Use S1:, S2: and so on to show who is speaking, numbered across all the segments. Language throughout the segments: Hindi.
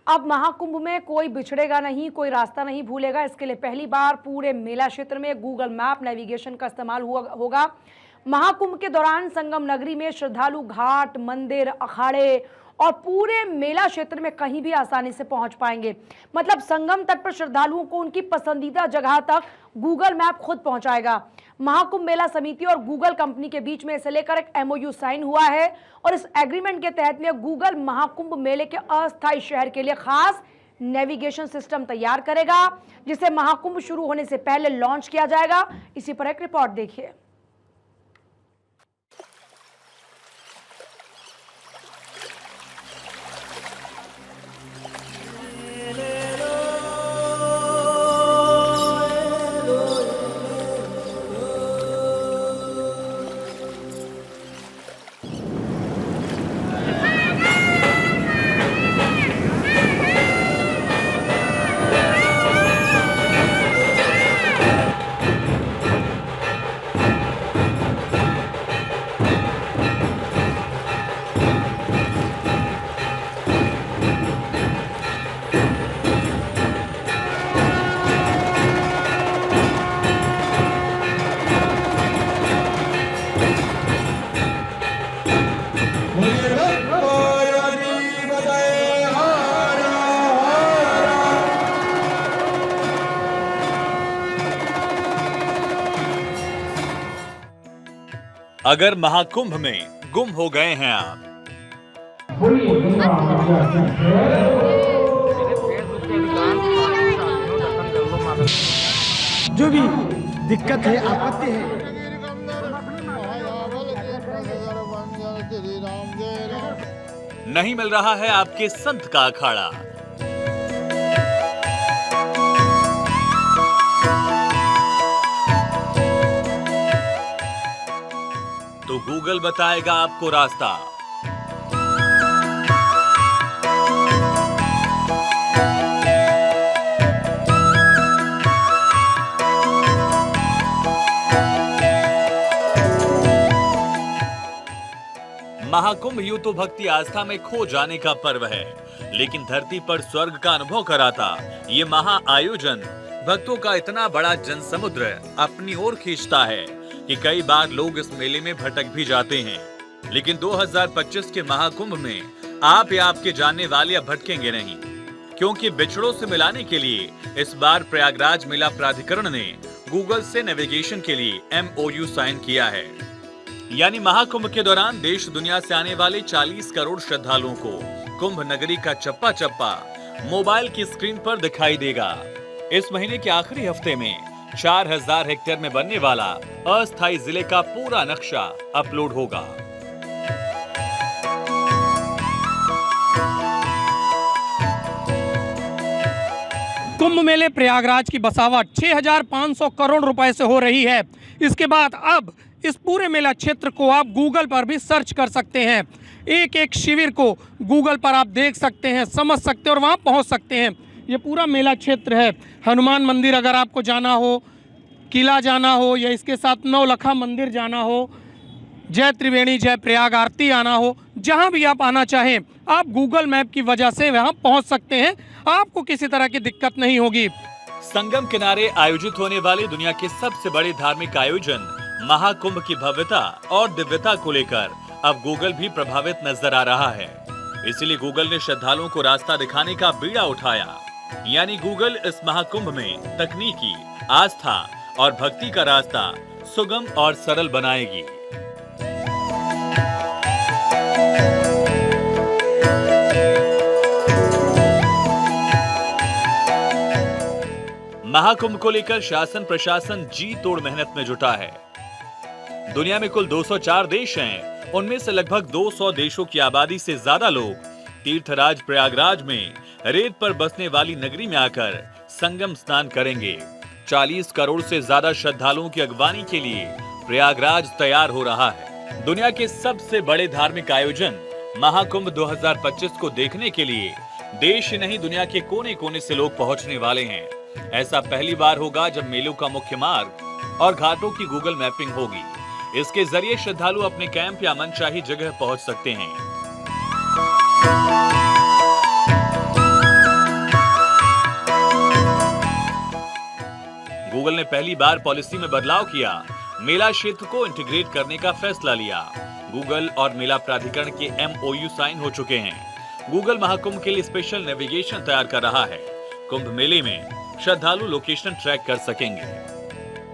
S1: अब महाकुंभ में कोई बिछड़ेगा नहीं, कोई रास्ता नहीं भूलेगा। इसके लिए पहली बार पूरे मेला क्षेत्र में गूगल मैप नेविगेशन का इस्तेमाल होगा। महाकुंभ के दौरान संगम नगरी में श्रद्धालु घाट, मंदिर, अखाड़े और पूरे मेला क्षेत्र में कहीं भी आसानी से पहुंच पाएंगे। मतलब संगम तट पर श्रद्धालुओं को उनकी पसंदीदा जगह तक गूगल मैप खुद पहुंचाएगा। महाकुंभ मेला समिति और गूगल कंपनी के बीच में इसे लेकर एक एमओयू साइन हुआ है और इस एग्रीमेंट के तहत में गूगल महाकुंभ मेले के अस्थायी शहर के लिए खास नेविगेशन सिस्टम तैयार करेगा, जिसे महाकुंभ शुरू होने से पहले लॉन्च किया जाएगा। इसी पर एक रिपोर्ट देखिए।
S2: अगर महाकुंभ में गुम हो गए हैं आप,
S3: जो भी दिक्कत है, आपत्ति है,
S2: नहीं मिल रहा है आपके संत का अखाड़ा, तो गूगल बताएगा आपको रास्ता। महाकुंभ यूं तो भक्ति आस्था में खो जाने का पर्व है, लेकिन धरती पर स्वर्ग का अनुभव कराता ये महा आयोजन भक्तों का इतना बड़ा जनसमुद्र अपनी ओर खींचता है कि कई बार लोग इस मेले में भटक भी जाते हैं। लेकिन 2025 के महाकुंभ में आप या आपके जानने वाले अब भटकेंगे नहीं, क्योंकि बिछड़ों से मिलाने के लिए इस बार प्रयागराज मेला प्राधिकरण ने गूगल से नेविगेशन के लिए एमओयू साइन किया है। यानी महाकुंभ के दौरान देश दुनिया से आने वाले 40 करोड़ श्रद्धालुओं को कुंभ नगरी का चप्पा चप्पा मोबाइल की स्क्रीन पर दिखाई देगा। इस महीने के आखिरी हफ्ते में 4000 हेक्टेयर में बनने वाला अस्थायी जिले का पूरा नक्शा अपलोड होगा।
S3: कुंभ मेले प्रयागराज की बसावट 6500 करोड़ रुपए से हो रही है। इसके बाद अब इस पूरे मेला क्षेत्र को आप गूगल पर भी सर्च कर सकते हैं। एक एक शिविर को गूगल पर आप देख सकते हैं, समझ सकते हैं और वहां पहुंच सकते हैं। ये पूरा मेला क्षेत्र है। हनुमान मंदिर अगर आपको जाना हो, किला जाना हो, या इसके साथ नौलखा मंदिर जाना हो, जय त्रिवेणी जय प्रयाग आरती आना हो, जहां भी आप आना चाहें आप गूगल मैप की वजह से वहां पहुंच सकते हैं। आपको किसी तरह की दिक्कत नहीं होगी।
S2: संगम किनारे आयोजित होने वाले दुनिया के सबसे बड़े धार्मिक आयोजन महाकुंभ की भव्यता और दिव्यता को लेकर अब गूगल भी प्रभावित नजर आ रहा है। इसलिए गूगल ने श्रद्धालुओं को रास्ता दिखाने का बीड़ा उठाया। यानी गूगल इस महाकुंभ में तकनीकी, आस्था और भक्ति का रास्ता सुगम और सरल बनाएगी। महाकुंभ को लेकर शासन प्रशासन जी तोड़ मेहनत में जुटा है। दुनिया में कुल 204 देश हैं, उनमें से लगभग 200 देशों की आबादी से ज्यादा लोग तीर्थराज प्रयागराज में रेत पर बसने वाली नगरी में आकर संगम स्नान करेंगे। 40 करोड़ से ज्यादा श्रद्धालुओं की अगवानी के लिए प्रयागराज तैयार हो रहा है। दुनिया के सबसे बड़े धार्मिक आयोजन महाकुंभ 2025 को देखने के लिए देश ही नहीं दुनिया के कोने कोने से लोग पहुंचने वाले हैं। ऐसा पहली बार होगा जब मेलों का मुख्य मार्ग और घाटों की गूगल मैपिंग होगी। इसके जरिए श्रद्धालु अपने कैंप या मनचाही जगह पहुंच सकते हैं। पहली बार पॉलिसी में बदलाव किया, मेला क्षेत्र को इंटीग्रेट करने का फैसला लिया। गूगल और मेला प्राधिकरण के MOU साइन हो चुके हैं। गूगल महाकुंभ के लिए स्पेशल नेविगेशन तैयार कर रहा है। कुंभ मेले में श्रद्धालु लोकेशन ट्रैक कर सकेंगे।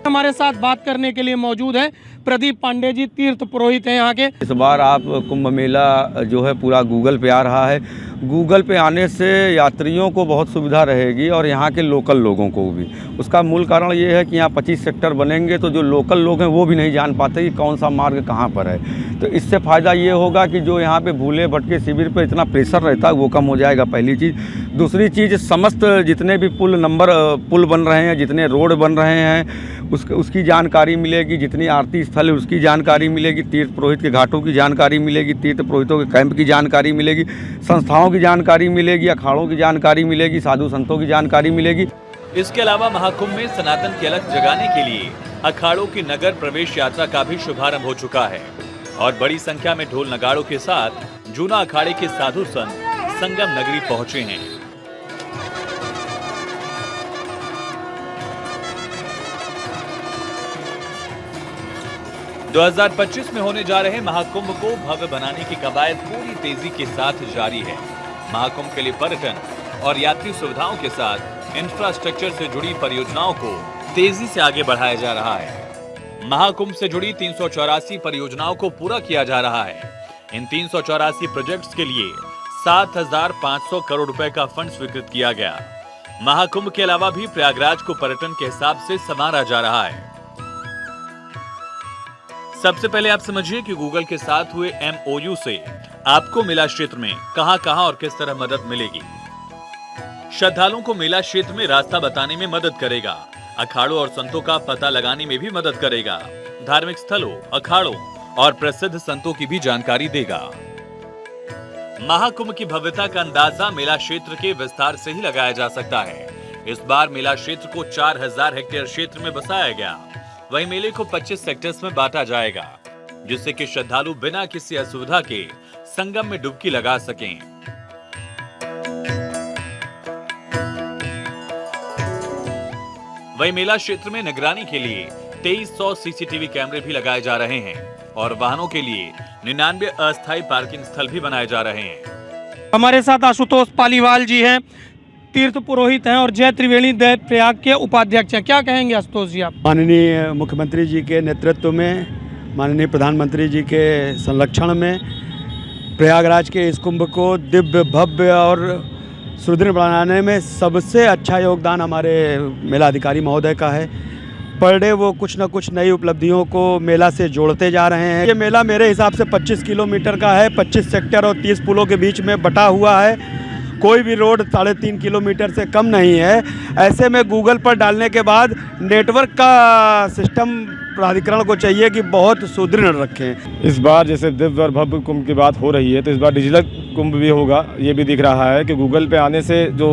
S3: हमारे साथ बात करने के लिए मौजूद है प्रदीप पांडे जी, तीर्थ पुरोहित हैं यहाँ के।
S4: इस बार आप कुंभ मेला जो है पूरा गूगल पे आ रहा है। गूगल पे आने से यात्रियों को बहुत सुविधा रहेगी और यहाँ के लोकल लोगों को भी। उसका मूल कारण ये है कि यहाँ 25 सेक्टर बनेंगे तो जो लोकल लोग हैं वो भी नहीं जान पाते कि कौन सा मार्ग कहाँ पर है। तो इससे फ़ायदा ये होगा कि जो यहाँ पे भूले भटके शिविर पर इतना प्रेशर रहता है वो कम हो जाएगा, पहली चीज़। दूसरी चीज़, समस्त जितने भी पुल बन रहे हैं, जितने रोड बन रहे हैं उसकी जानकारी मिलेगी, जितनी आरती स्थल है उसकी जानकारी मिलेगी, तीर्थ पुरोहित के घाटों की जानकारी मिलेगी, तीर्थ पुरोहितों के कैंप की जानकारी मिलेगी, संस्थाओं की जानकारी मिलेगी, अखाड़ों की जानकारी मिलेगी, साधु संतों की जानकारी मिलेगी।
S2: इसके अलावा महाकुंभ में सनातन की अलख जगाने के लिए अखाड़ों की नगर प्रवेश यात्रा का भी शुभारंभ हो चुका है और बड़ी संख्या में ढोल नगाड़ों के साथ जूना अखाड़े के साधु संत संगम नगरी पहुंचे हैं। दो 2025 में होने जा रहे महाकुंभ को भव्य बनाने की कवायद पूरी तेजी के साथ जारी है। महाकुंभ के लिए पर्यटन और यात्री सुविधाओं के साथ इंफ्रास्ट्रक्चर से जुड़ी परियोजनाओं को तेजी से आगे बढ़ाया जा रहा है। महाकुंभ से जुड़ी 384 परियोजनाओं को पूरा किया जा रहा है। इन 384 प्रोजेक्ट्स के लिए 7,500 करोड़ रुपए का फंड स्वीकृत किया गया। महाकुंभ के अलावा भी प्रयागराज को पर्यटन के हिसाब से संवारा जा रहा है। सबसे पहले आप समझिए कि गूगल के साथ हुए MOU से आपको मेला क्षेत्र में कहां-कहां और किस तरह मदद मिलेगी। श्रद्धालुओं को मेला क्षेत्र में रास्ता बताने में मदद करेगा, अखाड़ों और संतों का पता लगाने में भी मदद करेगा, धार्मिक स्थलों, अखाड़ों और प्रसिद्ध संतों की भी जानकारी देगा। महाकुंभ की भव्यता का अंदाजा मेला क्षेत्र के विस्तार से ही लगाया जा सकता है। इस बार मेला क्षेत्र को 4000 हेक्टेयर क्षेत्र में बसाया गया। वहीं मेले को 25 सेक्टर्स में बांटा जाएगा, जिससे कि श्रद्धालु बिना किसी असुविधा के संगम में डुबकी लगा सकें। वहीं मेला क्षेत्र में निगरानी के लिए 2300 CCTV कैमरे भी लगाए जा रहे हैं और वाहनों के लिए 99 अस्थायी पार्किंग स्थल भी बनाए जा रहे हैं।
S3: हमारे साथ आशुतोष पालीवाल जी हैं, तीर्थ पुरोहित हैं और जय त्रिवेणी दैत प्रयाग के उपाध्यक्ष हैं। क्या कहेंगे आशुतोष जी आप?
S5: माननीय मुख्यमंत्री जी के नेतृत्व में, माननीय प्रधानमंत्री जी के संरक्षण में प्रयागराज के इस कुंभ को दिव्य, भव्य और सुदृढ़ बनाने में सबसे अच्छा योगदान हमारे मेला अधिकारी महोदय का है। पर डे वो कुछ न कुछ नई उपलब्धियों को मेला से जोड़ते जा रहे हैं। ये मेला मेरे हिसाब से 25 किलोमीटर का है, 25 सेक्टर और 30 पुलों के बीच में बटा हुआ है। कोई भी रोड 3.5 किलोमीटर से कम नहीं है। ऐसे में गूगल पर डालने के बाद नेटवर्क का सिस्टम प्राधिकरण को चाहिए कि बहुत सुदृढ़ रखें।
S6: इस बार जैसे दिव्य और भव्य कुंभ की बात हो रही है तो इस बार डिजिटल कुंभ भी होगा। ये भी दिख रहा है कि गूगल पे आने से जो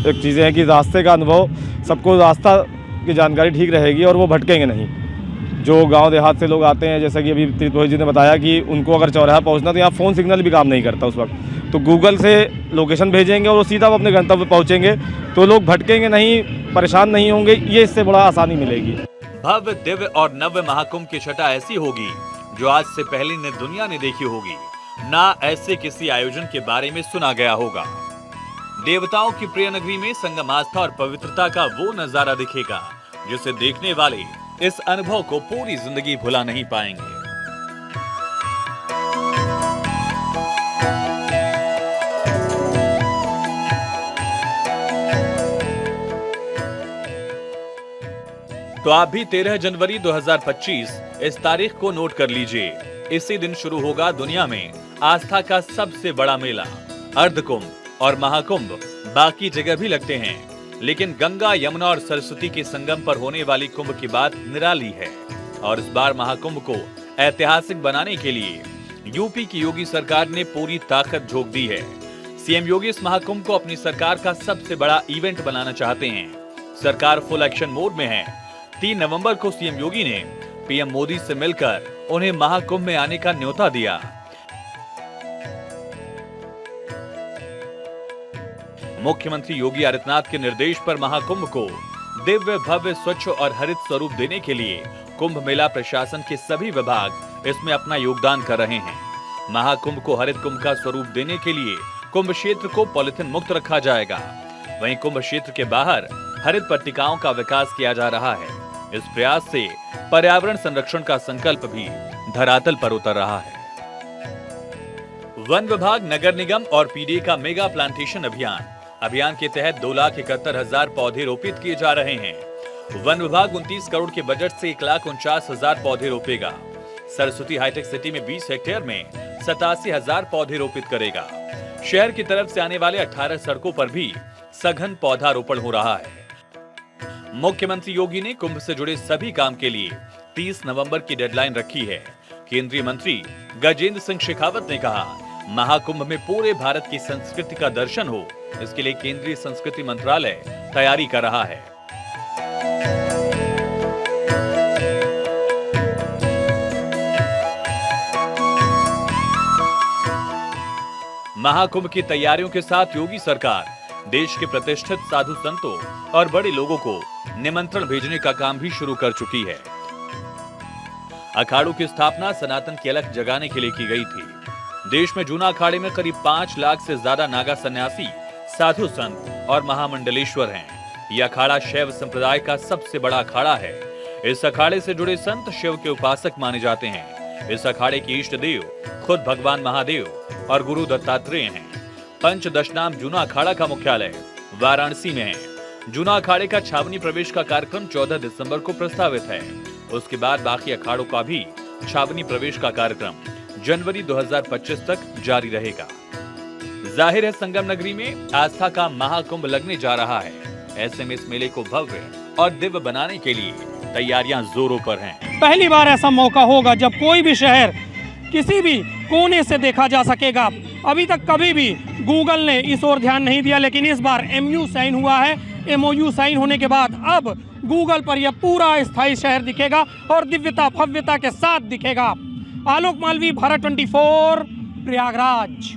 S6: एक चीज़ें हैं कि रास्ते का अनुभव, सबको रास्ता की जानकारी ठीक रहेगी और वो भटकेंगे नहीं। जो गांव देहात से लोग आते हैं, जैसा कि अभी तीर्थ पुरोहित जी ने बताया कि उनको अगर चौराहा पहुंचना तो यहाँ फ़ोन सिग्नल भी काम नहीं करता उस वक्त, तो गूगल से लोकेशन भेजेंगे और वो सीधा अपने गंतव्य पहुंचेंगे, तो लोग भटकेंगे नहीं, परेशान नहीं होंगे। ये इससे बड़ा आसानी मिलेगी।
S2: भव्य, दिव्य और नव्य महाकुंभ की छटा ऐसी होगी जो आज से पहले ने दुनिया ने देखी होगी, ना ऐसे किसी आयोजन के बारे में सुना गया होगा। देवताओं की प्रिय नगरी में संगम आस्था और पवित्रता का वो नजारा दिखेगा जिसे देखने वाले इस अनुभव को पूरी जिंदगी भुला नहीं पाएंगे। तो आप भी 13 जनवरी 2025 इस तारीख को नोट कर लीजिए। इसी दिन शुरू होगा दुनिया में आस्था का सबसे बड़ा मेला। अर्धकुंभ और महाकुंभ बाकी जगह भी लगते हैं, लेकिन गंगा, यमुना और सरस्वती के संगम पर होने वाली कुंभ की बात निराली है। और इस बार महाकुंभ को ऐतिहासिक बनाने के लिए यूपी की योगी सरकार ने पूरी ताकत झोंक दी है। सीएम योगी इस महाकुंभ को अपनी सरकार का सबसे बड़ा इवेंट बनाना चाहते हैं। सरकार फुल एक्शन मोड में है। 3 नवंबर को सीएम योगी ने पीएम मोदी से मिलकर उन्हें महाकुंभ में आने का न्योता दिया। मुख्यमंत्री योगी आदित्यनाथ के निर्देश पर महाकुंभ को दिव्य भव्य स्वच्छ और हरित स्वरूप देने के लिए कुंभ मेला प्रशासन के सभी विभाग इसमें अपना योगदान कर रहे हैं। महाकुंभ को हरित कुंभ का स्वरूप देने के लिए कुंभ क्षेत्र को पॉलिथीन मुक्त रखा जाएगा। वहीं कुंभ क्षेत्र के बाहर हरित पट्टिकाओं का विकास किया जा रहा है। इस प्रयास से पर्यावरण संरक्षण का संकल्प भी धरातल पर उतर रहा है। वन विभाग, नगर निगम और पीडीए का मेगा प्लांटेशन अभियान के तहत 2,71,000 पौधे रोपित किए जा रहे हैं। वन विभाग 29 करोड़ के बजट से 1,49,000 पौधे रोपेगा। सरस्वती हाईटेक सिटी में 20 हेक्टेयर में 87,000 पौधे रोपित करेगा। शहर की तरफ से आने वाले 18 सड़कों पर भी सघन पौधारोपण हो रहा है। मुख्यमंत्री योगी ने कुंभ से जुड़े सभी काम के लिए 30 नवंबर की डेडलाइन रखी है। केंद्रीय मंत्री गजेंद्र सिंह शेखावत ने कहा, महाकुंभ में पूरे भारत की संस्कृति का दर्शन हो, इसके लिए केंद्रीय संस्कृति मंत्रालय तैयारी कर रहा है। महाकुंभ की तैयारियों के साथ योगी सरकार देश के प्रतिष्ठित साधु संतों और बड़े लोगों को निमंत्रण भेजने का काम भी शुरू कर चुकी है। अखाड़ों की स्थापना सनातन की अलख जगाने के लिए की गई थी। देश में जूना अखाड़े में करीब 5 लाख से ज्यादा नागा सन्यासी, साधु संत और महामंडलेश्वर हैं। यह अखाड़ा शैव संप्रदाय का सबसे बड़ा अखाड़ा है। इस अखाड़े से जुड़े संत शिव के उपासक माने जाते हैं। इस अखाड़े के इष्ट देव खुद भगवान महादेव और गुरु दत्तात्रेय हैं। पंचदशनाम जूना अखाड़ा का मुख्यालय वाराणसी में है। जूना अखाड़े का छावनी प्रवेश का कार्यक्रम 14 दिसंबर को प्रस्तावित है। उसके बाद बाकी अखाड़ों का भी छावनी प्रवेश का कार्यक्रम जनवरी 2025 तक जारी रहेगा। जाहिर है संगम नगरी में आस्था का महाकुंभ लगने जा रहा है। ऐसे में इस मेले को भव्य और दिव्य बनाने के लिए तैयारियां जोरों पर हैं।
S3: पहली बार ऐसा मौका होगा जब कोई भी शहर किसी भी कोने से देखा जा सकेगा। अभी तक कभी भी गूगल ने इस ओर ध्यान नहीं दिया, लेकिन इस बार MU साइन हुआ है। MOU साइन होने के बाद अब गूगल पर यह पूरा स्थायी शहर दिखेगा और दिव्यता भव्यता के साथ दिखेगा। आलोक मालवी, भारत 24, प्रयागराज।